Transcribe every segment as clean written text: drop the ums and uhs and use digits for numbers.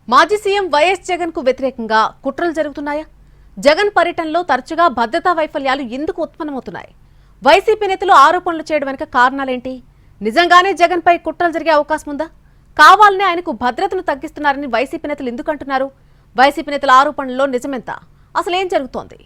మాజీ CM YS Jagan కు వ్యతిరేకంగా కుట్రలు జరుగుతున్నాయా? జగన్ పర్యటనలో తరచుగా భద్రతా వైఫల్యాలు ఎందుకు ఉత్పన్నమవుతున్నాయి? వైసీపీ నేతలు ఆరోపణలు చేయడం వెనుక కారణాలేంటి? నిజంగానే జగన్ పై కుట్రలు జరిగే అవకాశం ఉందా? కావాలనే ఆయనకు భద్రతను తగ్గిస్తున్నారని వైసీపీ నేతలు ఎందుకు అంటున్నారు? వైసీపీ నేతల ఆరోపణల్లో నిజమెంత? అసలు ఏం జరుగుతోంది?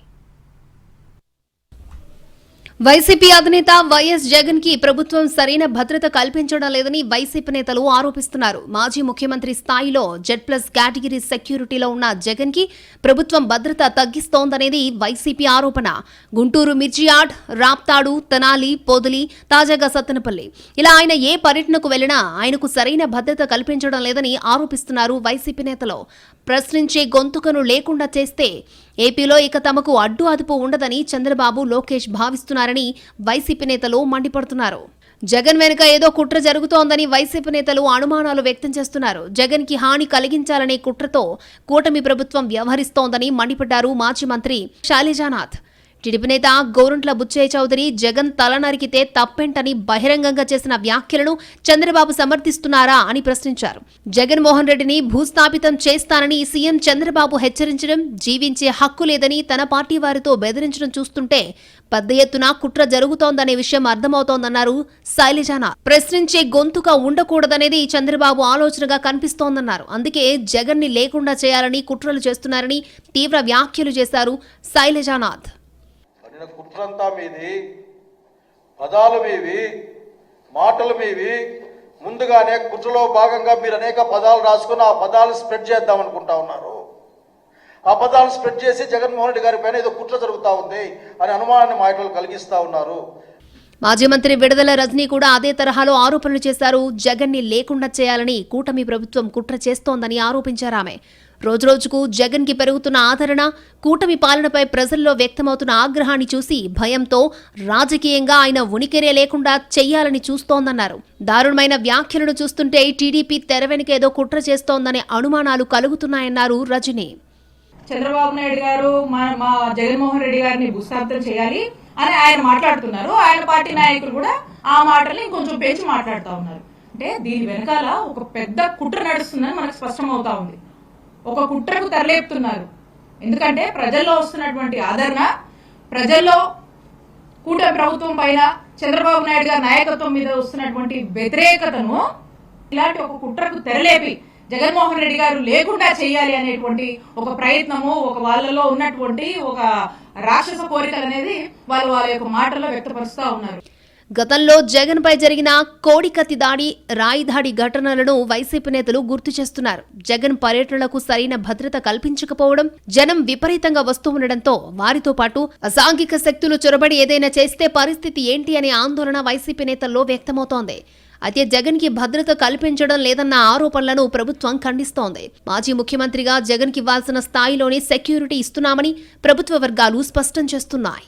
వైసీపీ అధినేత వైఎస్ జగన్ కి ప్రభుత్వం సరైన భద్రత కల్పించడం లేదని వైసీపీ నేతలు ఆరోపిస్తున్నారు. మాజీ ముఖ్యమంత్రి స్థాయిలో Z+ కేటగిరీ సెక్యూరిటీలో ఉన్న జగన్ కి ప్రభుత్వం భద్రత తగ్గిస్తోందనేది వైసీపీ ఆరోపణ. గుంటూరు మిర్చియాడ్, రాప్తాడు, తెనాలి, పొదిలి, తాజాగా సత్తెనపల్లి ఇలా ఆయన ఏ పర్యటనకు వెళ్లినా ఆయనకు సరైన భద్రత కల్పించడం లేదని ఆరోపిస్తున్నారు వైసీపీ నేతలు. ప్రశ్నించే గొంతుకను లేకుండా చేస్తే ఏపీలో ఇక తమకు అడ్డు అదుపు ఉండదని చంద్రబాబు, లోకేష్ భావిస్తున్నారని వైసీపీ నేతలు మండిపడుతున్నారు. జగన్ వెనుక ఏదో కుట్ర జరుగుతోందని వైసీపీ నేతలు అనుమానాలు వ్యక్తం చేస్తున్నారు. జగన్ కి హాని కలిగించాలనే కుట్రతో కూటమి ప్రభుత్వం వ్యవహరిస్తోందని మండిపడ్డారు మాజీ మంత్రి శైలజానాథ్. టీడీపీ నేత గోరంట్ల బుచ్చయ్య చౌదరి జగన్ తల నరికితే తప్పేంటని బహిరంగంగా చేసిన వ్యాఖ్యలను చంద్రబాబు సమర్థిస్తున్నారా అని ప్రశ్నించారు. జగన్మోహన్ రెడ్డిని భూస్థాపితం చేస్తానని సీఎం చంద్రబాబు హెచ్చరించడం, జీవించే హక్కు లేదని తన పార్టీ వారితో బెదిరించడం చూస్తుంటే పెద్ద ఎత్తున కుట్ర జరుగుతోందనే విషయం అర్థమవుతోందన్నారు శైలజానాథ్. ప్రశ్నించే గొంతుగా ఉండకూడదనేది చంద్రబాబు ఆలోచనగా కనిపిస్తోందన్నారు. అందుకే జగన్ ని లేకుండా చేయాలని కుట్రలు చేస్తున్నారని తీవ్ర వ్యాఖ్యలు చేశారు శైలజానాథ్. కుట్రంతా మీది, పదాలు మీవి, మాటలు మీవి. ముందుగానే కుట్రలో భాగంగా మీరు అనేక పదాలు రాసుకుని ఆ పదాలు స్ప్రెడ్ చేద్దాం అనుకుంటా ఉన్నారు. ఆ పదాలు స్ప్రెడ్ చేసి జగన్మోహన్ రెడ్డి గారి పైన ఏదో కుట్ర జరుగుతూ ఉంది అని అనుమానాన్ని మాటలు కలిగిస్తా ఉన్నారు. మాజీ మంత్రి విడుదల రజనీ కూడా అదే తరహాలో ఆరోపణలు చేశారు. జగన్ ని లేకుండా చేయాలని కూటమి ప్రభుత్వం కుట్ర చేస్తోందని ఆరోపించారు ఆమె. రోజురోజుకు జగన్ కి పెరుగుతున్న ఆదరణ, కూటమి పాలనపై ప్రజల్లో వ్యక్తమవుతున్న ఆగ్రహాన్ని చూసి భయంతో రాజకీయంగా ఆయన ఉనికిరే లేకుండా చెయ్యాలని చూస్తోందన్నారు. దారుణమైన వ్యాఖ్యలను చూస్తుంటే టీడీపీ తెర వెనుక ఏదో కుట్ర చేస్తోందనే అనుమానాలు కలుగుతున్నాయన్నారు రజనీ. చంద్రబాబు నాయుడు గారు మా జగన్మోహన్ రెడ్డి గారిని భూస్థాపితం చేయాలి అని ఆయన మాట్లాడుతున్నారు. ఆయన పార్టీ నాయకులు కూడా ఆ మాటల్ని కొంచెం పెంచి మాట్లాడుతూ ఉన్నారు. అంటే దీని వెనకాల ఒక పెద్ద కుట్ర నడుస్తుందని మనకు స్పష్టమవుతా ఉంది. ఒక కుట్రకు తెరలేపుతున్నారు. ఎందుకంటే ప్రజల్లో వస్తున్నటువంటి ఆదరణ, ప్రజల్లో కూటమి ప్రభుత్వం పైన చంద్రబాబు నాయుడు గారి నాయకత్వం మీద వస్తున్నటువంటి వ్యతిరేకతను ఇలాంటి ఒక కుట్రకు తెరలేపి జగన్మోహన్ రెడ్డి గారు లేకుండా చేయాలి అనేటువంటి ఒక ప్రయత్నము, ఒక వాళ్ళలో ఉన్నటువంటి ఒక రాక్షస కోరికలు అనేది వాళ్ళ యొక్క మాటల్లో వ్యక్తపరుస్తూ ఉన్నారు. గతంలో జగన్ పై జరిగిన కోడికత్తి దాడి, రాయి దాడి ఘటనలను వైసీపీ నేతలు గుర్తు చేస్తున్నారు. జగన్ పర్యటనలకు సరైన భద్రత కల్పించకపోవడం, జనం విపరీతంగా వస్తూ ఉండడంతో వారితో పాటు అసాంఘిక శక్తులు చొరబడి ఏదైనా చేస్తే పరిస్థితి ఏంటి అనే ఆందోళన వైసీపీ నేతల్లో వ్యక్తమవుతోంది. అయితే జగన్ కి భద్రత కల్పించడం లేదన్న ఆరోపణలను ప్రభుత్వం ఖండిస్తోంది. మాజీ ముఖ్యమంత్రిగా జగన్ కి ఇవ్వాల్సిన స్థాయిలోనే సెక్యూరిటీ ఇస్తున్నామని ప్రభుత్వ వర్గాలు స్పష్టం చేస్తున్నాయి.